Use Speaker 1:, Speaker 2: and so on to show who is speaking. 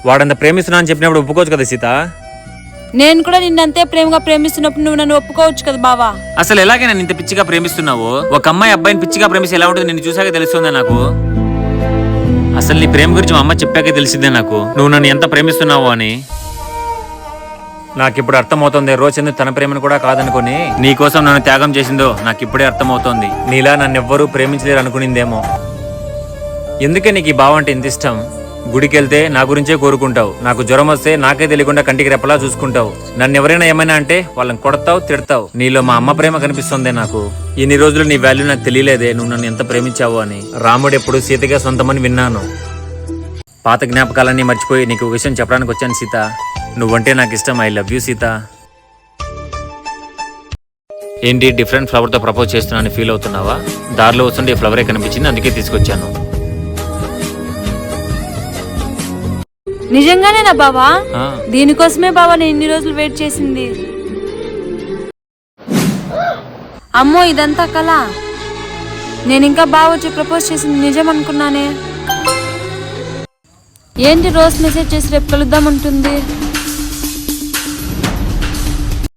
Speaker 1: వాడంత ప్రేమిస్తున్నా అని చెప్పినప్పుడు ఒప్పుకోవచ్చు కదా సీత.
Speaker 2: నేను కూడా నిన్నంతే ప్రేమగా ప్రేమిస్తున్నప్పుడు నువ్వు నన్ను ఒప్పుకోవచ్చు కదా బావా.
Speaker 1: అసలు ఎలాగే నన్ను ఇంత పిచ్చిగా ప్రేమిస్తున్నావు? ఒక అమ్మాయి అబ్బాయిని పిచ్చిగా ప్రేమిస్తే ఎలా ఉంటుంది నిన్ను చూసాక తెలుస్తుందా నాకు. అసలు నీ ప్రేమ గురించి మా అమ్మ చెప్పాకే తెలిసిందే నాకు నువ్వు నన్ను ఎంత ప్రేమిస్తున్నావు అని. నాకు ఇప్పుడు అర్థమవుతుంది రోజు తన ప్రేమను కూడా కాదనుకుని నీ కోసం నన్ను త్యాగం చేసిందో నాకు ఇప్పుడే అర్థమవుతోంది. నీలా నన్ను ఎవ్వరూ ప్రేమించలేరు అనుకునిందేమో. ఎందుకే నీకు ఈ భావం అంటే ఇంత ఇష్టం? గుడికి వెళ్తే నా గురించే కోరుకుంటావు, నాకు జ్వరం వస్తే నాకే తెలియకుండా కంటికి రెప్పలా చూసుకుంటావు, నన్ను ఎవరైనా ఏమైనా అంటే వాళ్ళని కొడతావు, తిడతావు. నీలో మా అమ్మ ప్రేమ కనిపిస్తుందే నాకు. ఇన్ని రోజులు నీ వాల్యూ నాకు తెలియలేదే, నువ్వు నన్ను ఎంత ప్రేమించావు అని. రాముడు ఎప్పుడు సీతగా సొంతమని విన్నాను. పాత జ్ఞాపకాలన్నీ మర్చిపోయి నీకు ఒక విషయం చెప్పడానికి వచ్చాను సీత. నువ్వంటే నాకు ఇష్టం. I love you Sita. ఏంటి డిఫరెంట్ ఫ్లవర్తో ప్రపోజ్ చేస్తున్నాను ఫీల్ అవుతున్నావా? దారిలో వస్తుంటే ఈ ఫ్లవరే కనిపించింది, అందుకే తీసుకొచ్చాను.
Speaker 2: నిజంగానేనా బావా? దీనికోసమే బావా నేను ఇన్ని రోజులు వెయిట్ చేసింది. అమ్మో ఇదంతా కళ. నేను ఇంకా బావ వచ్చి ప్రపోజ్ చేసింది నిజం అనుకున్నానే. ఏంటి రోజు మెసేజ్ చేసి రేపు కలుద్దామంటుంది.